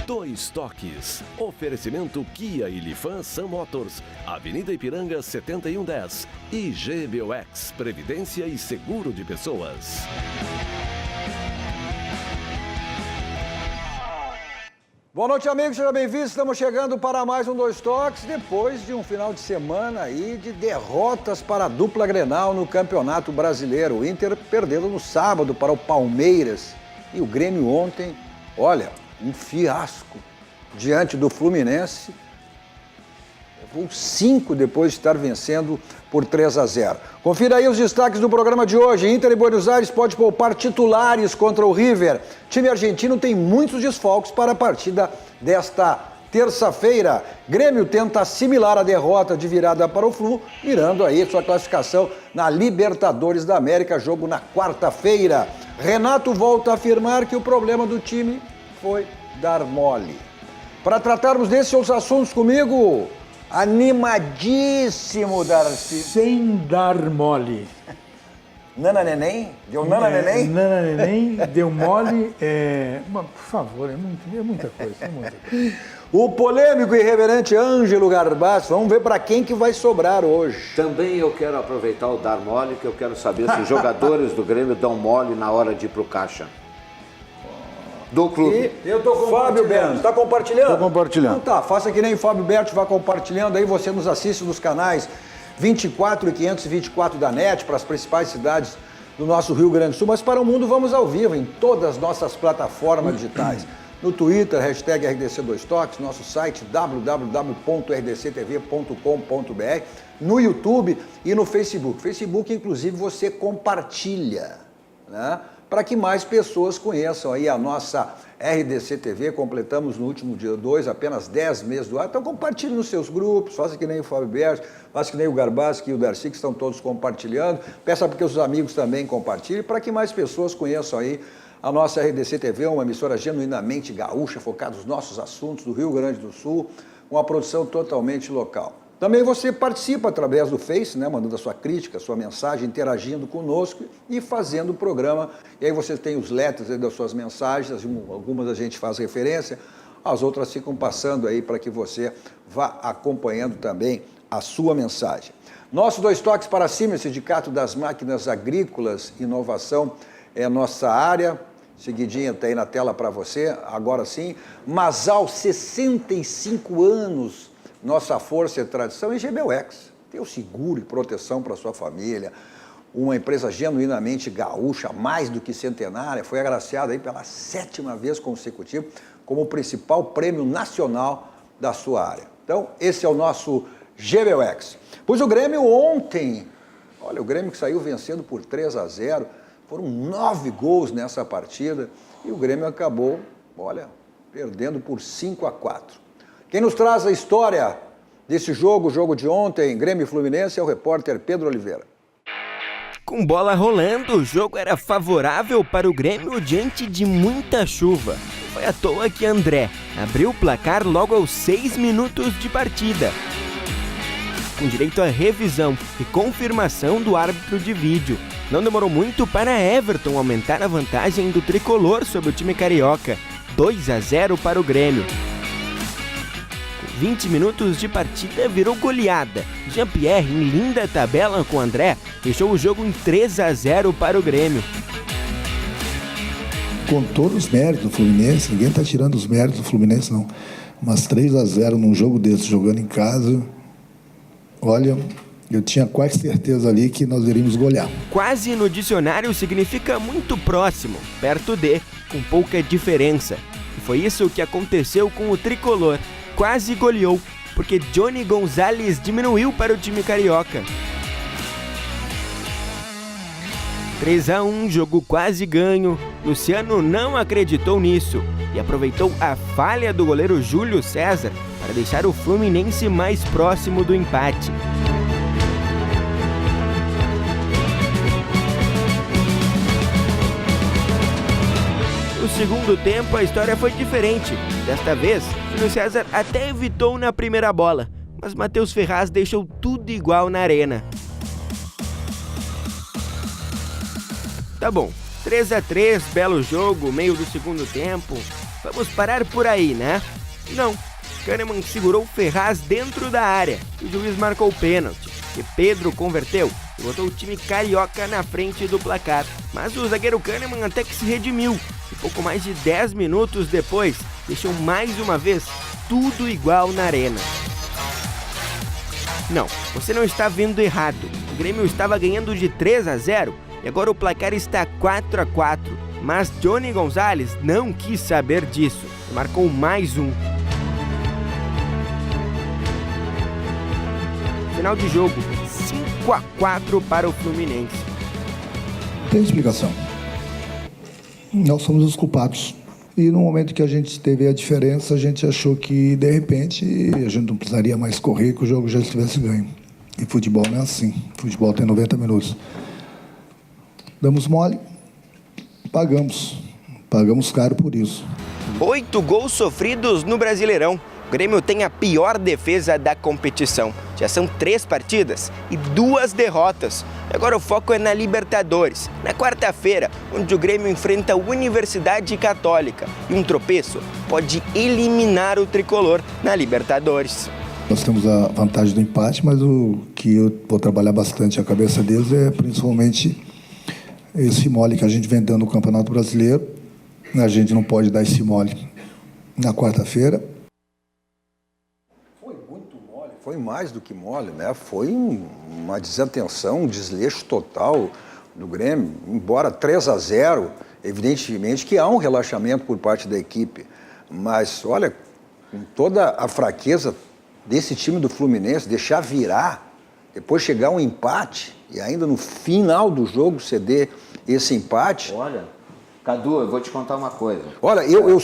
Dois Toques. Oferecimento Kia e Lifan Sun Motors, Avenida Ipiranga 7110. E GBOX, Previdência e Seguro de Pessoas. Boa noite, amigos, sejam bem-vindos. Estamos chegando para mais um Dois Toques, depois de um final de semana aí de derrotas para a dupla Grenal no Campeonato Brasileiro. O Inter perdendo no sábado para o Palmeiras e o Grêmio ontem, olha, um fiasco diante do Fluminense. Levou 5 depois de estar vencendo por 3-0. Confira aí os destaques do programa de hoje. Inter e Buenos Aires pode poupar titulares contra o River. Time argentino tem muitos desfalques para a partida desta terça-feira. Grêmio tenta assimilar a derrota de virada para o Flu, mirando aí sua classificação na Libertadores da América, jogo na quarta-feira. Renato volta a afirmar que o problema do time foi dar mole. Para tratarmos desses outros assuntos comigo, animadíssimo, Darcy. Sem dar mole. Nana Neném? Deu Nana Neném? Nana Neném, deu mole. Por favor, é muita coisa. O polêmico e irreverente Ângelo Garbassi. Vamos ver para quem que vai sobrar hoje. Também eu quero aproveitar o dar mole, que eu quero saber se os jogadores do Grêmio dão mole na hora de ir pro caixa. Do clube. E eu tô Fábio Berto, tá compartilhando? Tô compartilhando. Então tá, faça que nem o Fábio Berto, vá compartilhando, aí você nos assiste nos canais 24 e 524 da NET, para as principais cidades do nosso Rio Grande do Sul, mas para o mundo vamos ao vivo em todas as nossas plataformas digitais. No Twitter, hashtag RDC2Toques, nosso site www.rdctv.com.br, no YouTube e no Facebook. Facebook, inclusive, você compartilha, né? Para que mais pessoas conheçam aí a nossa RDC TV. Completamos no último dia 2, apenas 10 meses do ar. Então compartilhe nos seus grupos, faça que nem o Fábio Berto, faça que nem o Garbassi e o Darcy, que estão todos compartilhando. Peça para que os amigos também compartilhem, para que mais pessoas conheçam aí a nossa RDC TV, uma emissora genuinamente gaúcha, focada nos nossos assuntos do Rio Grande do Sul, com uma produção totalmente local. Também você participa através do Face, né, mandando a sua crítica, a sua mensagem, interagindo conosco e fazendo o programa. E aí você tem os letters aí das suas mensagens, algumas a gente faz referência, as outras ficam passando aí para que você vá acompanhando também a sua mensagem. Nosso Dois Toques para cima, o Sindicato das Máquinas Agrícolas, inovação é a nossa área. Seguidinha está aí na tela para você, agora sim. Masal, 65 anos. Nossa força e tradição, e GBOX, tem o seguro e proteção para sua família, uma empresa genuinamente gaúcha, mais do que centenária, foi agraciada aí pela 7ª vez consecutiva como o principal prêmio nacional da sua área. Então, esse é o nosso GBOX. Pois o Grêmio ontem, olha, o Grêmio que saiu vencendo por 3-0, foram 9 gols nessa partida, e o Grêmio acabou, olha, perdendo por 5-4. Quem nos traz a história desse jogo, o jogo de ontem, Grêmio e Fluminense, é o repórter Pedro Oliveira. Com bola rolando, o jogo era favorável para o Grêmio diante de muita chuva. Foi à toa que André abriu o placar logo aos 6 minutos de partida, com direito à revisão e confirmação do árbitro de vídeo. Não demorou muito para Everton aumentar a vantagem do tricolor sobre o time carioca, 2-0 para o Grêmio. 20 minutos de partida virou goleada. Jean-Pierre, em linda tabela com André, deixou o jogo em 3-0 para o Grêmio. Com todos os méritos do Fluminense, ninguém está tirando os méritos do Fluminense, não. Mas 3-0 num jogo desse, jogando em casa, olha, eu tinha quase certeza ali que nós iríamos golear. Quase no dicionário significa muito próximo, perto de, com pouca diferença. E foi isso que aconteceu com o tricolor. Quase goleou, porque Johnny Gonzalez diminuiu para o time carioca. 3-1, jogo quase ganho. Luciano não acreditou nisso e aproveitou a falha do goleiro Júlio César para deixar o Fluminense mais próximo do empate. No segundo tempo, a história foi diferente. Desta vez, Júlio César até evitou na primeira bola, mas Matheus Ferraz deixou tudo igual na arena. Tá bom, 3-3, belo jogo, meio do segundo tempo. vamos parar por aí, né? Não. Kahneman segurou Ferraz dentro da área e o juiz marcou o pênalti, que Pedro converteu e botou o time carioca na frente do placar. Mas o zagueiro Kahneman até que se redimiu e pouco mais de 10 minutos depois deixou mais uma vez tudo igual na arena. Não, você não está vendo errado. O Grêmio estava ganhando de 3-0 e agora o placar está 4-4. Mas Johnny Gonzalez não quis saber disso e marcou mais um. Final de jogo, 5-4 para o Fluminense. Tem explicação. Nós somos os culpados. E no momento que a gente teve a diferença, a gente achou que, de repente, a gente não precisaria mais correr, que o jogo já estivesse ganho. E futebol não é assim. Futebol tem 90 minutos. Damos mole, pagamos. Pagamos caro por isso. 8 gols sofridos no Brasileirão. O Grêmio tem a pior defesa da competição. Já são 3 partidas e 2 derrotas. Agora o foco é na Libertadores, na quarta-feira, onde o Grêmio enfrenta a Universidade Católica. E um tropeço pode eliminar o tricolor na Libertadores. Nós temos a vantagem do empate, mas o que eu vou trabalhar bastante a cabeça deles é principalmente esse mole que a gente vem dando no Campeonato Brasileiro. A gente não pode dar esse mole na quarta-feira. Foi mais do que mole, né? Foi uma desatenção, um desleixo total do Grêmio. Embora 3-0, evidentemente que há um relaxamento por parte da equipe. Mas, olha, com toda a fraqueza desse time do Fluminense, deixar virar, depois chegar um empate e ainda no final do jogo ceder esse empate... Olha... Cadu, eu vou te contar uma coisa. Olha, eu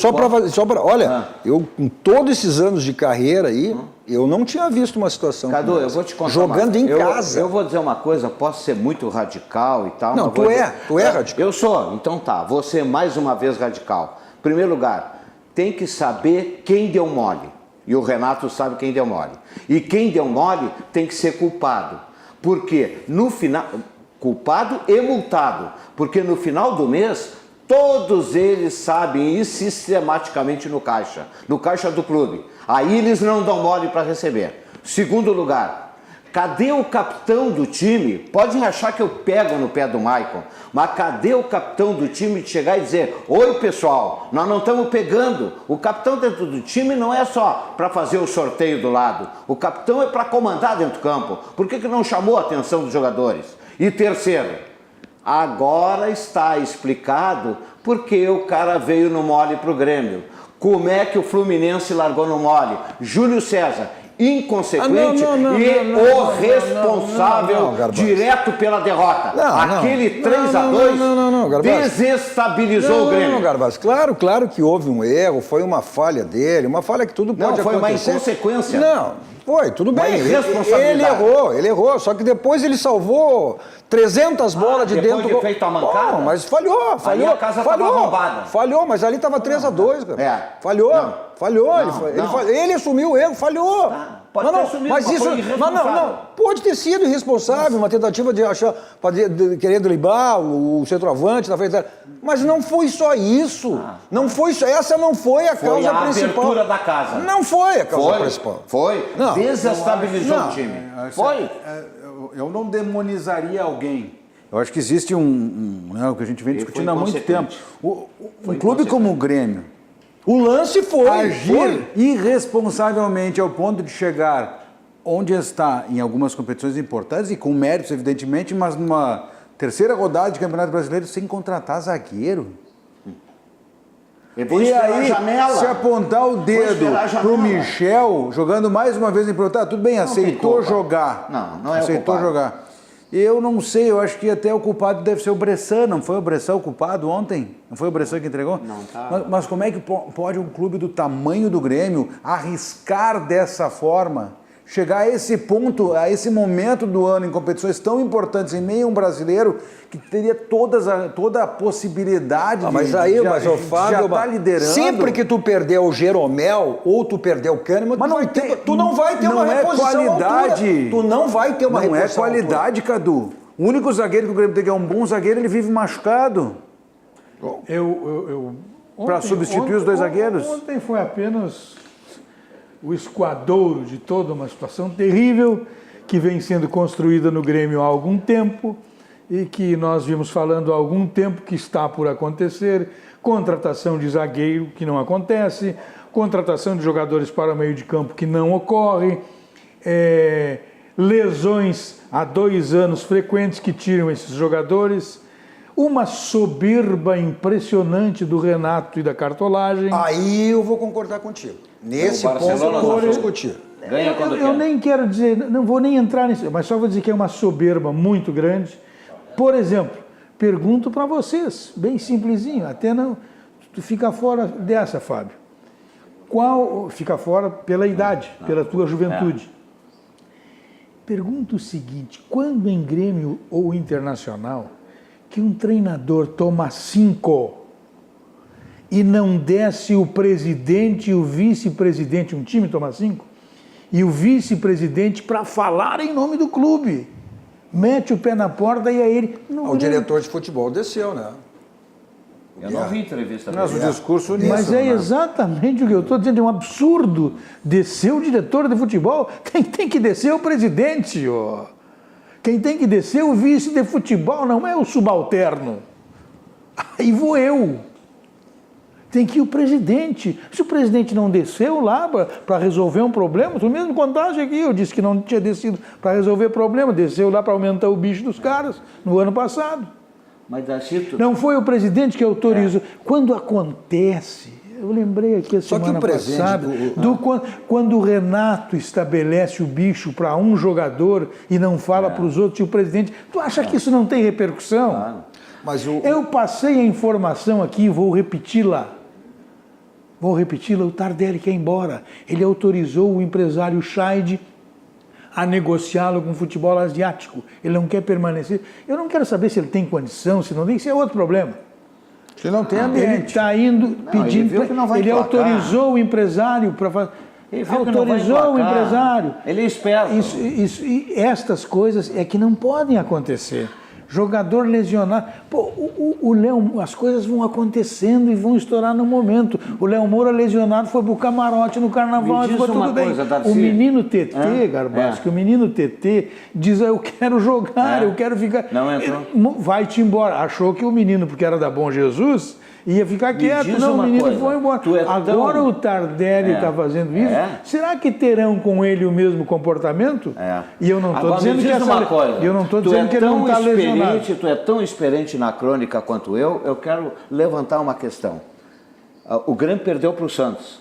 com todos esses anos de carreira aí, eu não tinha visto uma situação Cadu, como eu essa. vou te contar jogando em casa. Eu vou dizer uma coisa, posso ser muito radical e tal. Não, tu é radical. Eu sou, então tá, vou ser mais uma vez radical. Em primeiro lugar, tem que saber quem deu mole. E o Renato sabe quem deu mole. E quem deu mole tem que ser culpado. Porque no final, culpado e multado. Porque no final do mês... Todos eles sabem isso sistematicamente no caixa do clube. Aí eles não dão mole para receber. Segundo lugar, cadê o capitão do time? Podem achar que eu pego no pé do Maicon, mas cadê o capitão do time de chegar e dizer: oi pessoal, nós não estamos pegando. O capitão dentro do time não é só para fazer o sorteio do lado. O capitão é para comandar dentro do campo. Por que não chamou a atenção dos jogadores? E terceiro, agora está explicado porque o cara veio no mole para o Grêmio. Como é que o Fluminense largou no mole? Júlio César, inconsequente o responsável direto pela derrota. Aquele 3-2 desestabilizou o Grêmio. Não, Garbaz, claro que houve um erro, foi uma falha dele, uma falha que tudo pode acontecer. Não, foi uma inconsequência. Não. Foi, tudo bem. Ele errou. Só que depois ele salvou 300 bolas de dentro do gol. Feito a mancada? Bom, mas falhou. Aí a casa estava arrombada. Falhou, mas ali estava 3-2, cara. Falhou. Ele assumiu o erro, falhou. Pode ter assumido, mas isso pode ter sido irresponsável, uma tentativa de achar, querer driblar o centroavante na frente. Mas não foi só isso. Não foi só. Essa não foi a causa principal. Foi a abertura da casa. Não foi a causa principal. Foi. Desestabilizou o time. Foi. Eu não demonizaria alguém. Eu acho que existe o que a gente vem discutindo há muito tempo. Um clube como o Grêmio, o lance foi agir irresponsavelmente ao ponto de chegar onde está em algumas competições importantes e com méritos, evidentemente, mas numa terceira rodada de Campeonato Brasileiro sem contratar zagueiro. E aí, se apontar o dedo pro Michel, jogando mais uma vez em Protá, tudo bem, aceitou jogar. Não é aceitou jogar. Eu não sei, eu acho que até o culpado deve ser o Bressan. Não foi o Bressan o culpado ontem? Não foi o Bressan que entregou? Não, tá. Mas como é que pode um clube do tamanho do Grêmio arriscar dessa forma? Chegar a esse ponto, a esse momento do ano em competições tão importantes em meio a um brasileiro que teria toda a possibilidade mas de o Fábio, já tá liderando. Sempre que tu perder o Jeromel ou tu perder o Kahneman, tu não vai ter uma reposição qualidade. Tu não vai ter uma reposição. Não é qualidade, Cadu. O único zagueiro que o Grêmio tem que é um bom zagueiro, ele vive machucado. para substituir os dois zagueiros? Ontem foi apenas o esquadouro de toda uma situação terrível que vem sendo construída no Grêmio há algum tempo e que nós vimos falando há algum tempo que está por acontecer. Contratação de zagueiro que não acontece, contratação de jogadores para o meio de campo que não ocorre, lesões há 2 anos frequentes que tiram esses jogadores, uma soberba impressionante do Renato e da cartolagem. Aí eu vou concordar contigo. Nesse ponto eu não vou discutir. Ganha quando Eu nem quero dizer, não vou nem entrar nisso, mas só vou dizer que é uma soberba muito grande. Por exemplo, pergunto para vocês, bem simplesinho, até não, tu fica fora dessa, Fábio. Fica fora pela idade, pela tua juventude. Pergunto o seguinte, quando em Grêmio ou Internacional que um treinador toma 5 e não desce o presidente e o vice-presidente, um time toma 5, e o vice-presidente para falar em nome do clube, mete o pé na porta e aí ele... O diretor de futebol desceu, né? Eu não vi entrevista Mas o discurso nisso, Mas é exatamente o que eu estou dizendo, é um absurdo descer o diretor de futebol. Quem tem que descer é o presidente, ó. Quem tem que descer é o vice de futebol, não é o subalterno. Aí vou eu. Tem que ir o presidente. Se o presidente não desceu lá para resolver um problema, tu mesmo contaste aqui, eu disse que não tinha descido para resolver problema, desceu lá para aumentar o bicho dos caras no ano passado. Mas Darcito... Não foi o presidente que autorizou. Quando acontece, eu lembrei aqui a semana passada, quando o Renato estabelece o bicho para um jogador e não fala para os outros, e o presidente... Tu acha que isso não tem repercussão? Claro. Mas Eu passei a informação aqui, vou repeti-la. O Tardelli quer ir embora. Ele autorizou o empresário Scheid a negociá-lo com o futebol asiático. Ele não quer permanecer. Eu não quero saber se ele tem condição, se não tem, isso é outro problema. Se não tem ambiente. Ele está indo pedindo. Ele autorizou o empresário para fazer. Autorizou o empresário. Ele é esperto. E estas coisas é que não podem acontecer. Jogador lesionado. Pô, o Léo, as coisas vão acontecendo e vão estourar no momento. O Léo Moura lesionado foi pro camarote no carnaval e ficou tudo bem. O menino TT, Garbasco, o menino TT diz: eu quero jogar, eu quero ficar. Não entrou. Vai-te embora. Achou que o menino, porque era da Bom Jesus, ia ficar quieto. Não, o menino foi embora. Agora o Tardelli está fazendo isso. Será que terão com ele o mesmo comportamento? E eu não estou dizendo que eu não estou dizendo que ele não está lesionado. Tu é tão experiente na crônica quanto eu quero levantar uma questão. O Grêmio perdeu para o Santos.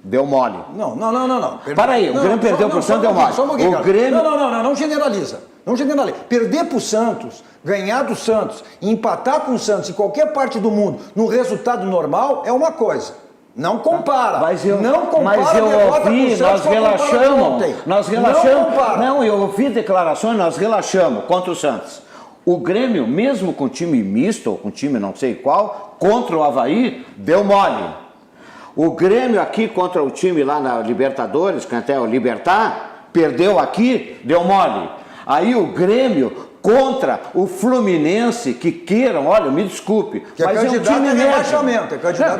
Deu mole. Não. Para aí, o Grêmio perdeu para o Santos, deu mole. O Grêmio... Não generaliza. Não generaliza. Perder para o Santos, ganhar do Santos, empatar com o Santos em qualquer parte do mundo, no resultado normal, é uma coisa. Não compara. Mas eu ouvi, nós relaxamos. Não, eu ouvi declarações, nós relaxamos contra o Santos. O Grêmio, mesmo com time misto, ou com time não sei qual, contra o Avaí, deu mole. O Grêmio aqui contra o time lá na Libertadores, que até o Libertar, perdeu aqui, deu mole. Aí o Grêmio contra o Fluminense, que queiram, olha, me desculpe, mas é um time médio.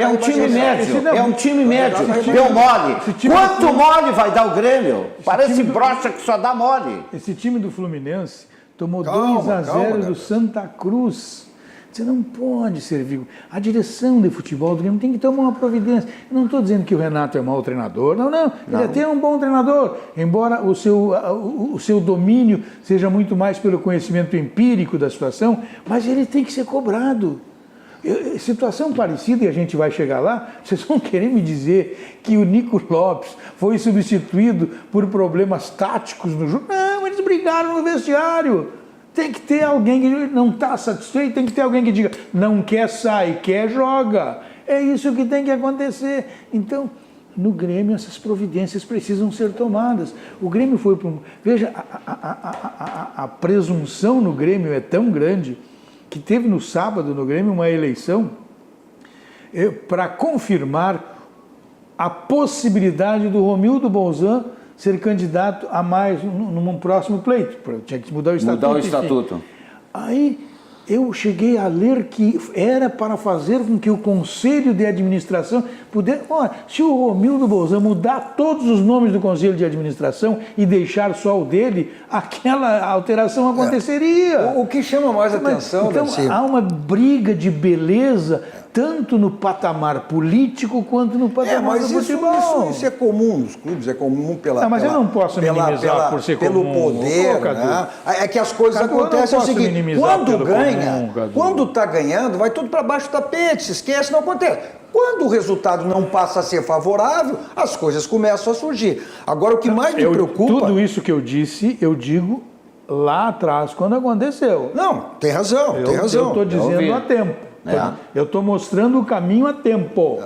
É um time médio, é um time médio. Deu mole. Quanto mole vai dar o Grêmio? Parece brocha que só dá mole. Esse time do Fluminense tomou 2-0 do Santa Cruz. Você não pode servir. A direção de futebol do Grêmio tem que tomar uma providência. Eu não estou dizendo que o Renato é um mau treinador. Não. Ele até é um bom treinador. Embora o seu domínio seja muito mais pelo conhecimento empírico da situação, mas ele tem que ser cobrado. Situação parecida, e a gente vai chegar lá, vocês vão querer me dizer que o Nico Lopes foi substituído por problemas táticos no jogo? Não, eles brigaram no vestiário. Tem que ter alguém que não está satisfeito, tem que ter alguém que diga, não quer sair, quer joga. É isso que tem que acontecer. Então, no Grêmio, essas providências precisam ser tomadas. O Grêmio foi para um... Veja, a presunção no Grêmio é tão grande que teve no sábado no Grêmio uma eleição para confirmar a possibilidade do Romildo Bolzan ser candidato a mais num próximo pleito. Tinha que mudar o estatuto. Mudar o estatuto. Aí Eu cheguei a ler que era para fazer com que o Conselho de Administração pudesse... se o Romildo Bolzan mudar todos os nomes do Conselho de Administração e deixar só o dele, aquela alteração aconteceria. O que chama mais atenção... Então, há uma briga de beleza, tanto no patamar político quanto no patamar do futebol. Isso é comum nos clubes, é comum mas eu não posso minimizar por ser pelo comum. Poder, né? É que as coisas acontecem o seguinte, quando está ganhando, vai tudo para baixo do tapete, se esquece, não acontece. Quando o resultado não passa a ser favorável, as coisas começam a surgir. Agora, o que mais me preocupa... Tudo isso que eu disse, eu digo lá atrás, quando aconteceu. Não, tem razão, tem razão. Eu estou dizendo a tempo. Eu estou mostrando o caminho a tempo.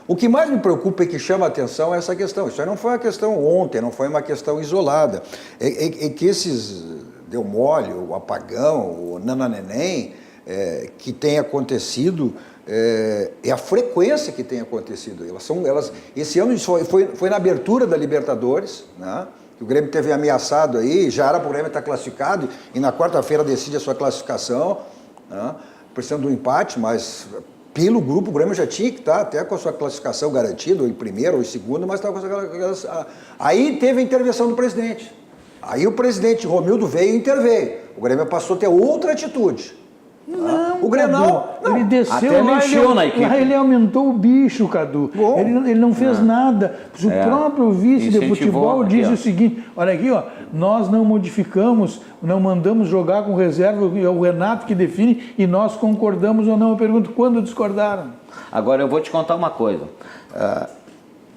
O que mais me preocupa e que chama a atenção é essa questão. Isso aí não foi uma questão ontem, não foi uma questão isolada. É que esses deu mole, o apagão, o nananeném, que tem acontecido, é a frequência que tem acontecido. Esse ano foi na abertura da Libertadores, né? O Grêmio teve ameaçado aí, já era para o Grêmio estar classificado, e na quarta-feira decide a sua classificação, né? Precisando do empate, mas pelo grupo o Grêmio já tinha que estar até com a sua classificação garantida, ou em primeiro ou em segundo, mas estava com a sua... Aí teve a intervenção do presidente. Aí o presidente Romildo veio e interveio. O Grêmio passou a ter outra atitude. Não, o Grenal, Cadu, ele desceu até lá, mexeu na equipe. Lá ele aumentou o bicho, Cadu. Ele não fez nada. O próprio vice de futebol disse o seguinte, olha aqui, nós não modificamos, não mandamos jogar com reserva, é o Renato que define e nós concordamos ou não. Eu pergunto, quando discordaram? Agora eu vou te contar uma coisa.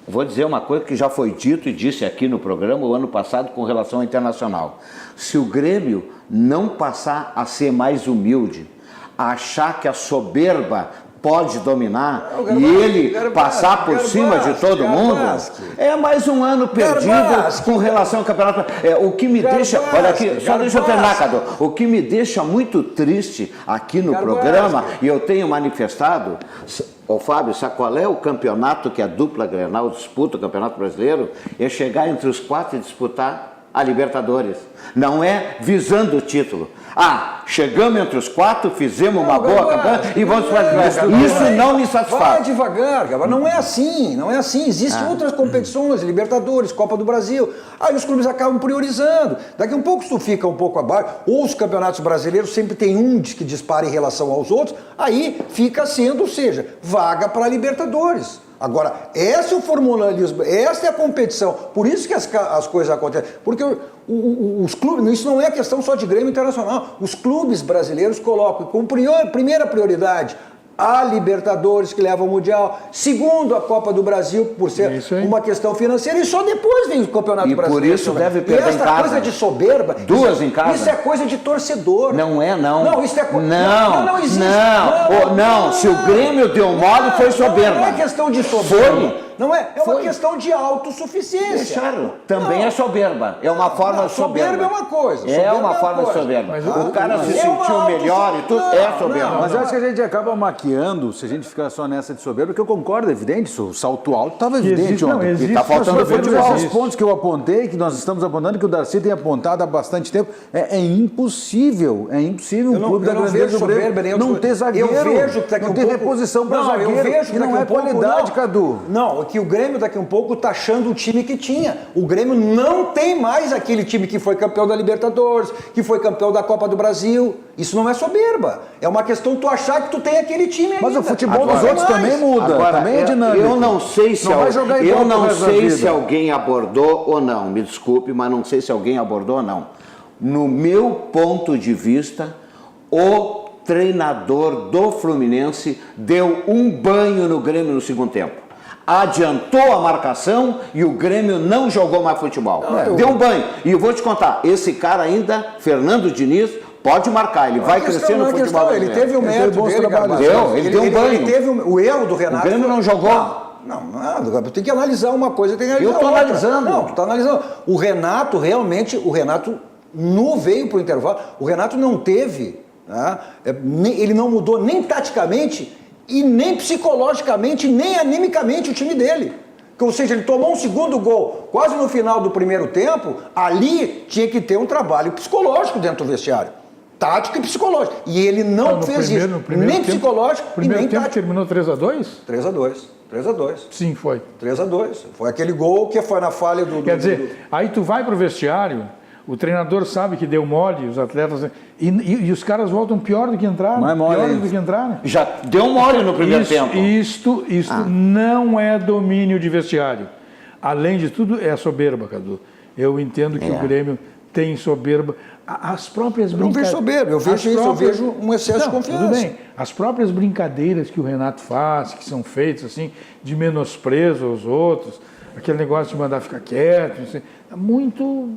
Vou dizer uma coisa que já foi dito e disse aqui no programa o ano passado com relação ao Internacional. Se o Grêmio não passar a ser mais humilde, a achar que a soberba pode dominar e ele passar por cima de todo mundo, é mais um ano perdido com relação ao campeonato. O que me deixa, olha aqui, só deixa eu terminar, Cadu. O que me deixa muito triste aqui no programa, e eu tenho manifestado, Fábio, sabe qual é o campeonato que a dupla Grenal disputa, o Campeonato Brasileiro? É chegar entre os 4 e disputar a Libertadores. Não é visando o título. Chegamos entre os 4, fizemos uma boa campanha e vamos para isso não me satisfaz. Vai devagar, cara. Não é assim, não é assim. Existem outras competições, Libertadores, Copa do Brasil. Aí os clubes acabam priorizando. Daqui a um pouco, se tu fica um pouco abaixo, ou os campeonatos brasileiros sempre tem um que dispara em relação aos outros, aí fica sendo, ou seja, vaga para Libertadores. Agora, esse é o formalismo, essa é a competição. Por isso que as coisas acontecem. Porque os clubes, isso não é questão só de Grêmio Internacional. Os clubes brasileiros colocam como primeira prioridade a Libertadores, que leva ao Mundial. Segundo, a Copa do Brasil, por ser uma questão financeira. E só depois vem o Campeonato Brasileiro. E por isso deve perder em casa. E essa coisa de soberba... Duas em casa. Isso é coisa de torcedor. Não é, não. Não, isso é coisa... Não existe. Não, se o Grêmio deu mole, foi soberba. Não é questão de soberba. Não é? É uma questão de autossuficiência. Deixaram. Também é soberba. É uma forma de soberba. Soberba é uma coisa. É uma forma de soberba. O cara se sentiu melhor e tudo. É soberba. Mas eu acho que a gente acaba maquiando se a gente ficar só nessa de soberba, porque eu concordo, é evidente, o salto alto estava evidente ontem. E está faltando futebol. Esses pontos que eu apontei, que nós estamos apontando, que o Darcy tem apontado há bastante tempo, é impossível um clube da grandeza do Grêmio não ter zagueiro, não ter reposição para zagueiro, que não é qualidade, Cadu. Não, que o Grêmio daqui a um pouco está achando o time que tinha. O Grêmio não tem mais aquele time que foi campeão da Libertadores, que foi campeão da Copa do Brasil. Isso não é soberba. É uma questão de tu achar que tu tem aquele time ainda. Mas o futebol dos outros também muda, também é dinâmico. Eu não sei se se alguém abordou ou não. Me desculpe, mas não sei se alguém abordou ou não. No meu ponto de vista, o treinador do Fluminense deu um banho no Grêmio no segundo tempo. Adiantou a marcação e o Grêmio não jogou mais futebol. Deu um banho. E eu vou te contar, esse cara ainda, Fernando Diniz, pode marcar, ele vai crescer no futebol. Ele teve o mérito dele, ele deu um banho. Ele teve o erro do Renato. O Grêmio não jogou. Não, tem que analisar uma coisa, tem que analisar outra. Analisando. Não, tu tá analisando. O Renato, veio pro intervalo, o Renato não teve, né, ele não mudou nem taticamente e nem psicologicamente, nem animicamente o time dele. Ou seja, ele tomou um segundo gol quase no final do primeiro tempo, ali tinha que ter um trabalho psicológico dentro do vestiário. tático e psicológico. E ele não fez isso, nem psicológico e nem tático. Terminou 3-2? 3-2. Sim, foi. 3-2. Foi aquele gol que foi na falha do... Quer dizer, aí tu vai pro vestiário, o treinador sabe que deu mole, os atletas... E os caras voltam pior do que entraram. Não é mole pior isso. do que entraram. Já deu mole no primeiro tempo. Isto não é domínio de vestiário. Além de tudo, é soberba, Cadu. Eu entendo que o Grêmio tem soberba. As próprias brincadeiras... Não vejo soberba, eu vejo isso, eu vejo um excesso de confiança. Tudo bem. As próprias brincadeiras que o Renato faz, que são feitas assim, de menosprezo aos outros, aquele negócio de mandar ficar quieto, assim, muito...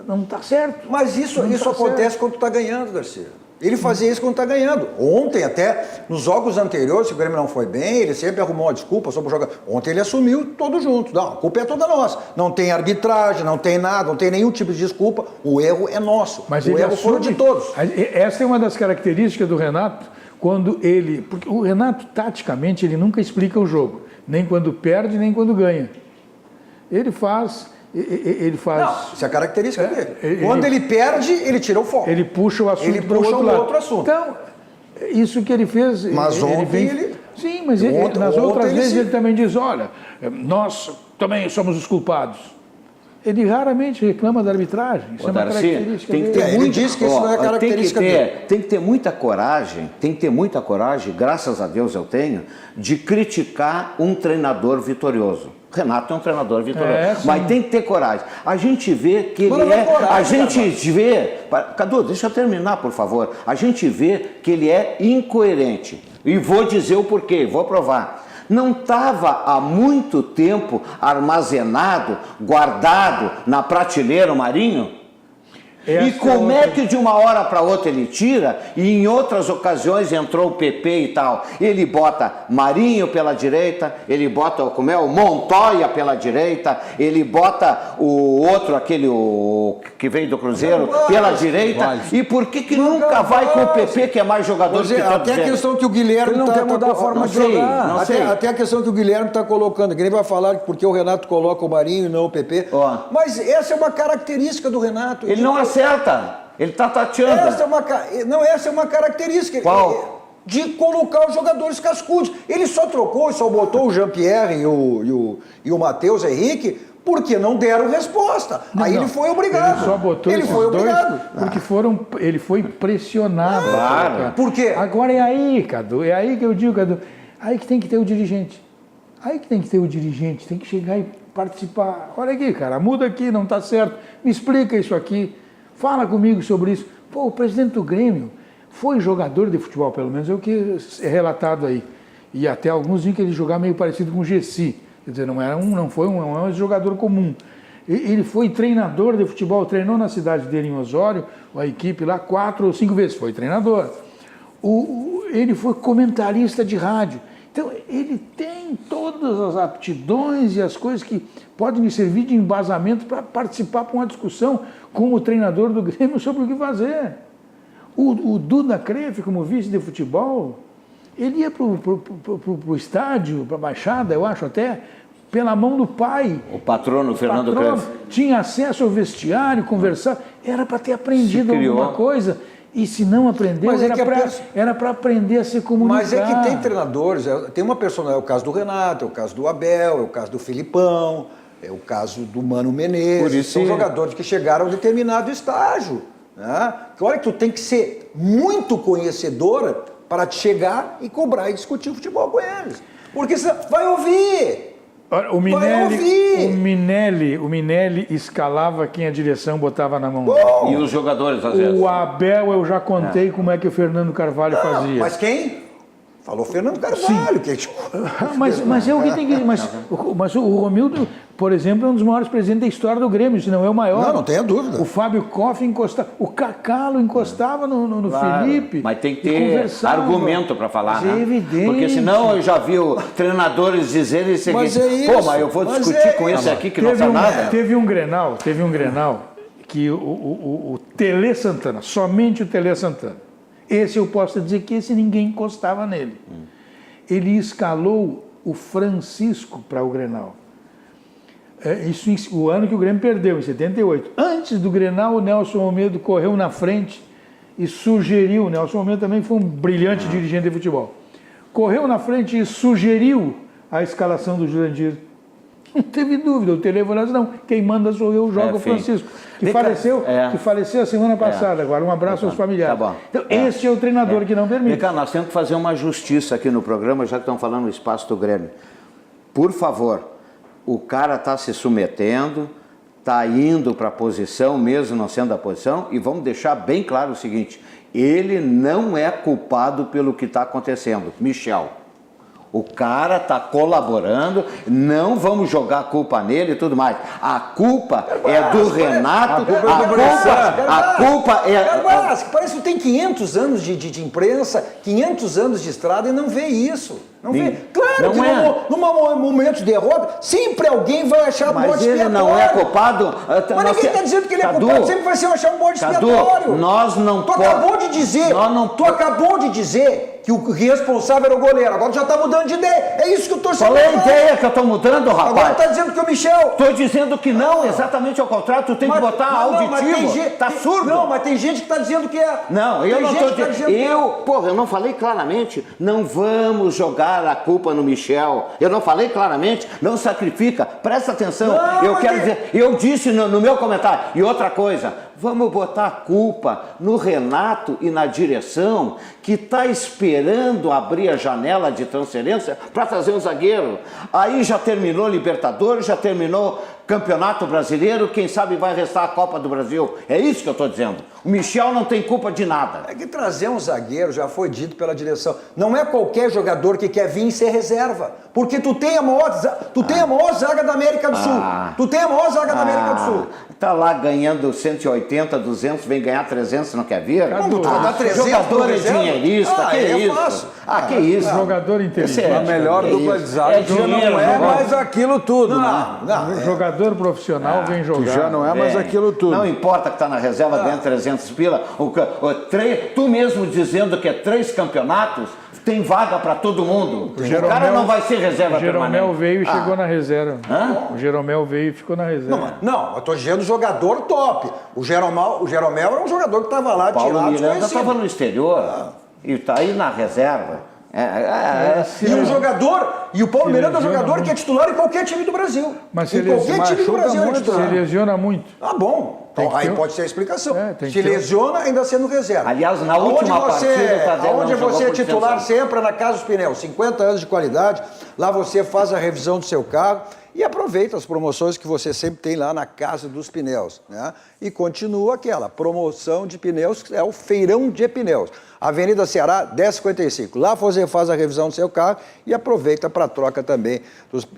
não está certo. Mas isso acontece quando tu está ganhando, Garcia. Ele fazia isso quando está ganhando. Ontem, até, nos jogos anteriores, se o Grêmio não foi bem, ele sempre arrumou uma desculpa sobre o jogador. Ontem ele assumiu todo junto. Não, a culpa é toda nossa. Não tem arbitragem, não tem nada, não tem nenhum tipo de desculpa. O erro é nosso. Mas o erro foi de todos. Essa é uma das características do Renato, quando ele... Porque o Renato, taticamente, ele nunca explica o jogo. Nem quando perde, nem quando ganha. Ele faz... Não, isso é a característica dele. Quando ele perde, ele tira o foco. Ele puxa o assunto para o outro assunto. Então, isso que ele fez... Mas ontem Sim, mas nas outras vezes ele também diz, olha, nós também somos os culpados. Ele raramente reclama da arbitragem. Isso é uma característica dele. Ele diz que isso não é característica dele. Tem que ter muita coragem, graças a Deus eu tenho, de criticar um treinador vitorioso. Renato é um treinador vitorioso, mas tem que ter coragem. A gente vê que ele é... A gente vê... Cadu, deixa eu terminar, por favor. A gente vê que ele é incoerente. E vou dizer o porquê, vou provar. Não estava há muito tempo armazenado, guardado na prateleira o Marinho? E como é que de uma hora para outra ele tira e em outras ocasiões entrou o PP e tal? Ele bota Marinho pela direita, ele bota o Montoya pela direita, ele bota o outro, que veio do Cruzeiro, pela direita. E por que nunca vai com o PP, que é mais jogador que todos até a questão que o Guilherme não quer mudar a forma de jogar. Até a questão que o Guilherme está colocando. O Guilherme vai falar porque o Renato coloca o Marinho e não o PP. Mas essa é uma característica do Renato. Ele não acerta. Ele está tateando. Essa é uma característica. Qual? De colocar os jogadores cascudos. Ele só trocou e só botou o Jean-Pierre e o Matheus Henrique porque não deram resposta. Ele foi obrigado. Ele só botou esses dois porque ele foi pressionado. Claro. Por quê? Agora é aí, Cadu. É aí que eu digo, Cadu. Aí que tem que ter o dirigente. Tem que chegar e participar. Olha aqui, cara, muda aqui, não está certo. Me explica isso aqui. Fala comigo sobre isso. Pô, o presidente do Grêmio foi jogador de futebol, pelo menos é o que é relatado aí. E até alguns dizem que ele jogava meio parecido com o Gessi. Quer dizer, não foi um jogador comum. Ele foi treinador de futebol, treinou na cidade dele, em Osório, a equipe lá 4 ou 5 vezes, foi treinador. Ele foi comentarista de rádio. Então, ele tem todas as aptidões e as coisas que podem lhe servir de embasamento para participar de uma discussão com o treinador do Grêmio sobre o que fazer. O Duda Crefe, como vice de futebol, ele ia para o estádio, para a Baixada, eu acho até, pela mão do pai. O patrono Fernando Crefe. Tinha acesso ao vestiário, conversar. Era para ter aprendido alguma coisa. E se não aprendeu, era para aprender a ser comunicado. Mas é que tem treinadores, tem uma personalidade, é o caso do Renato, é o caso do Abel, é o caso do Filipão, é o caso do Mano Menezes, são jogadores que chegaram a um determinado estágio. Né? Olha que tu tem que ser muito conhecedora para te chegar e cobrar e discutir o futebol com eles. Porque você vai ouvir. O Minelli escalava quem a direção botava na mão. E os jogadores, às vezes. O Abel, eu já contei como é que o Fernando Carvalho fazia. Mas quem? Falou Fernando Carvalho. Mas eu que tenho que... Mas o Romildo, por exemplo, é um dos maiores presidentes da história do Grêmio, se não é o maior. Não tenha dúvida. O Fábio Koff encostava... O Cacalo encostava no Felipe. Mas tem que ter argumento para falar, né? É evidente. Porque senão eu já vi treinadores dizerem isso aqui. Mas é isso. Pô, mas eu vou discutir com esse aqui que não sabe nada. Teve um Grenal que o Tele Santana, somente o Tele Santana, esse eu posso dizer que esse ninguém encostava nele. Ele escalou o Francisco para o Grenal. O ano que o Grêmio perdeu, em 78. Antes do Grenal, o Nelson Almeida correu na frente e sugeriu, Nelson Momento também foi um brilhante dirigente de futebol, correu na frente e sugeriu a escalação do Jurandir. Não teve dúvida, o telefone não, quem manda sou eu, joga o Francisco, que faleceu a semana passada. Agora, um abraço aos familiares. Tá bom. Então, este é o treinador que não permite. Cá, nós temos que fazer uma justiça aqui no programa, já que estão falando no espaço do Grêmio. Por favor, o cara está se submetendo, está indo para a posição, mesmo não sendo a posição, e vamos deixar bem claro o seguinte, ele não é culpado pelo que está acontecendo. Michel. O cara está colaborando, não vamos jogar a culpa nele e tudo mais. A culpa é do Renato, a culpa é... Parece que tem 500 anos de imprensa, 500 anos de estrada e não vê isso. Não vê. Claro que num momento de derrota, sempre alguém vai achar bode expiatório. Mas ele não é culpado. Mas ninguém está dizendo que ele é culpado, sempre vai ser achar um bode expiatório. Nós não podemos... Tu acabou de dizer que o responsável era o goleiro, agora já está mudando de ideia. É isso que o torcedor... Qual é a ideia que eu estou mudando, rapaz? Agora está dizendo que o Michel... Estou dizendo que não, exatamente ao contrário, tu tem que botar auditivo. Está surdo. Não, mas tem gente que está dizendo que é... Não, eu não estou dizendo... Eu não falei claramente, não vamos jogar a culpa no Michel. Eu não falei claramente, não sacrifica. Presta atenção, eu disse no meu comentário. E outra coisa, vamos botar a culpa no Renato e na direção que está esperando abrir a janela de transferência para trazer um zagueiro. Aí já terminou Libertadores, já terminou Campeonato Brasileiro, quem sabe vai restar a Copa do Brasil. É isso que eu estou dizendo. O Michel não tem culpa de nada. É que trazer um zagueiro já foi dito pela direção. Não é qualquer jogador que quer vir ser reserva. Porque tu tem a maior zaga da América do Sul. Tu tem a maior zaga da América do Sul. Tá lá ganhando 180, 200, vem ganhar 300, não quer vir? Tu vai dar 300 jogador é dinheirista, que isso? Fácil. Que isso? Jogador inteligente. A melhor dupla de zaga não é mais aquilo tudo, O jogador profissional vem jogar. Já não é mais aquilo tudo. Não importa que está na reserva ganhando 300 pila. Tu mesmo dizendo que é 3 campeonatos, tem vaga para todo mundo. O cara não vai ser reserva permanente. O Jeromel veio e chegou na reserva. O Jeromel veio e ficou na reserva. Não, eu estou dizendo jogador top. O Jeromel era um jogador que estava lá tirado. Paulo Miranda estava no exterior e está aí na reserva. E o Paulo Miranda é um jogador que é titular em qualquer time do Brasil. Mas se lesiona muito. Ah, bom. Então, aí pode ser a explicação. Se lesiona, ainda sendo reserva. Aliás, na última partida... Onde você é titular, você entra na Casa dos Pneus. 50 anos de qualidade. Lá você faz a revisão do seu carro e aproveita as promoções que você sempre tem lá na Casa dos Pneus. Né? E continua aquela promoção de pneus, que é o feirão de pneus. Avenida Ceará, 1055. Lá você faz a revisão do seu carro e aproveita para a troca também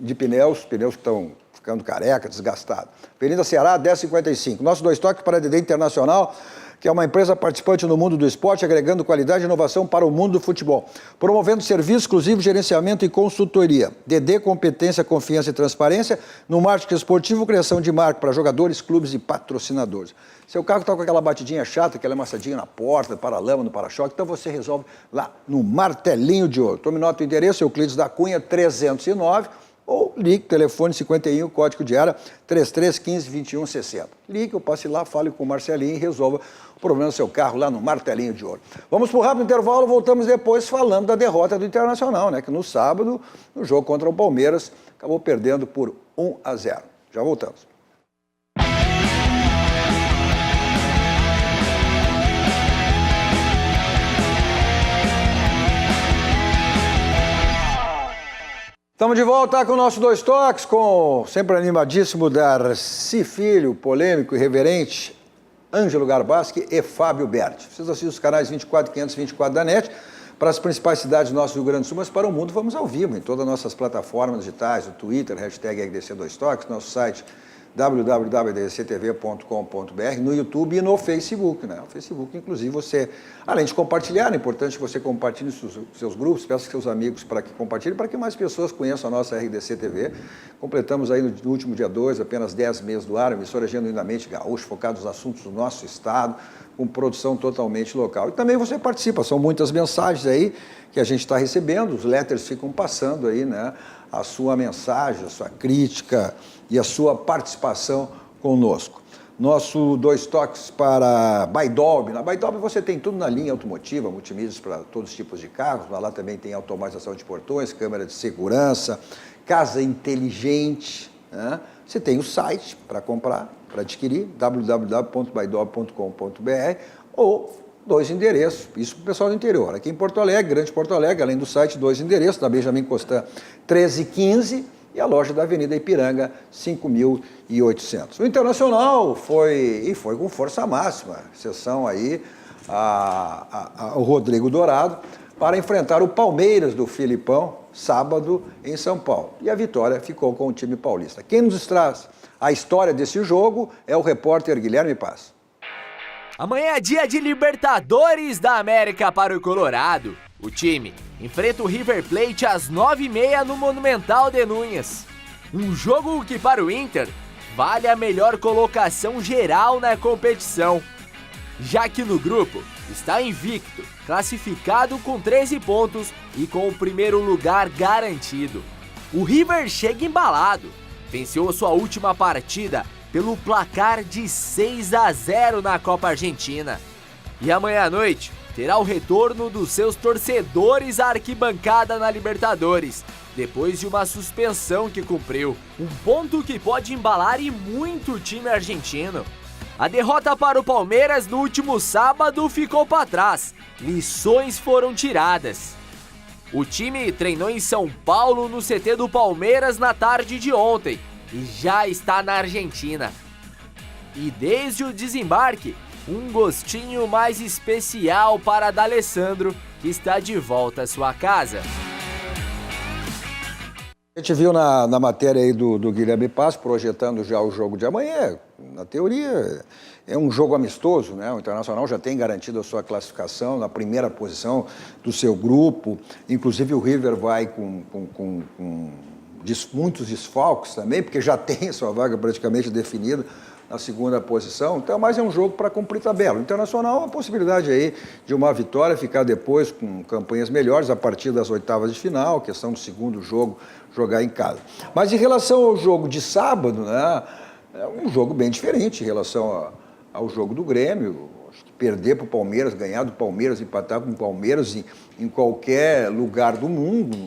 de pneus que estão ficando careca, desgastado. Avenida Ceará, 1055. Nosso Dois Toques para a DD Internacional, que é uma empresa participante no mundo do esporte, agregando qualidade e inovação para o mundo do futebol. Promovendo serviço exclusivo, gerenciamento e consultoria. DD, competência, confiança e transparência. No marketing esportivo, criação de marca para jogadores, clubes e patrocinadores. Seu carro está com aquela batidinha chata, aquela amassadinha na porta, para-lama, no para-choque, então você resolve lá no Martelinho de Ouro. Tome nota do endereço, Euclides da Cunha, 309, ou ligue, telefone 51, código de área 3315-2160. Ligue, eu passe lá, fale com o Marcelinho e resolva o problema do seu carro lá no Martelinho de Ouro. Vamos para o rápido intervalo, voltamos depois falando da derrota do Internacional, né? Que no sábado, no jogo contra o Palmeiras, acabou perdendo por 1-0. Já voltamos. Estamos de volta com o nosso Dois Toques, com sempre animadíssimo Darcy Filho, polêmico e reverente, Ângelo Garbaschi e Fábio Berti. Vocês assistem os canais 24 e 524 da NET, para as principais cidades do nosso Rio Grande do Sul, mas para o mundo vamos ao vivo, em todas as nossas plataformas digitais, o Twitter, hashtag RDC Dois Toques, nosso site www.rdctv.com.br, no YouTube e no Facebook. Né? O Facebook, inclusive, você, além de compartilhar, é importante que você compartilhe seus grupos, peça seus amigos para que compartilhem, para que mais pessoas conheçam a nossa RDC TV. Completamos aí no último dia 2, apenas 10 meses do ar, emissora genuinamente gaúcha, focada nos assuntos do nosso estado, com produção totalmente local. E também você participa, são muitas mensagens aí que a gente está recebendo, os letters ficam passando aí, né? A sua mensagem, a sua crítica e a sua participação conosco. Nosso 2 toques para Baidolb. Na Baidolb você tem tudo na linha automotiva, multimídias para todos os tipos de carros. Lá também tem automatização de portões, câmera de segurança, casa inteligente. Né? Você tem o site para comprar, para adquirir, www.baidolb.com.br ou 2 endereços, isso para o pessoal do interior. Aqui em Porto Alegre, Grande Porto Alegre, além do site, 2 endereços, da Benjamin Constant 1315 e a loja da Avenida Ipiranga 5800. O Internacional foi com força máxima, exceção aí ao Rodrigo Dourado, para enfrentar o Palmeiras do Filipão, sábado em São Paulo. E a vitória ficou com o time paulista. Quem nos traz a história desse jogo é o repórter Guilherme Paz. Amanhã é dia de Libertadores da América para o Colorado. O time enfrenta o River Plate às 9h30 no Monumental de Núñez. Um jogo que para o Inter vale a melhor colocação geral na competição, já que no grupo está invicto, classificado com 13 pontos e com o primeiro lugar garantido. O River chega embalado, venceu a sua última partida pelo placar de 6-0 na Copa Argentina. E amanhã à noite terá o retorno dos seus torcedores à arquibancada na Libertadores, depois de uma suspensão que cumpriu. Um ponto que pode embalar e muito o time argentino. A derrota para o Palmeiras no último sábado ficou para trás. Lições foram tiradas. O time treinou em São Paulo no CT do Palmeiras na tarde de ontem e já está na Argentina. E desde o desembarque, um gostinho mais especial para D'Alessandro, que está de volta à sua casa. A gente viu na matéria aí do Guilherme Paz, projetando já o jogo de amanhã. Na teoria, é um jogo amistoso, né? O Internacional já tem garantido a sua classificação na primeira posição do seu grupo. Inclusive, o River vai com muitos desfalques também, porque já tem a sua vaga praticamente definida na segunda posição. Então, mas é um jogo para cumprir tabela. O Internacional, a possibilidade aí de uma vitória, ficar depois com campanhas melhores a partir das oitavas de final, questão do segundo jogo, jogar em casa. Mas em relação ao jogo de sábado, né, é um jogo bem diferente em relação ao jogo do Grêmio. Acho que perder para o Palmeiras, ganhar do Palmeiras, empatar com o Palmeiras em qualquer lugar do mundo,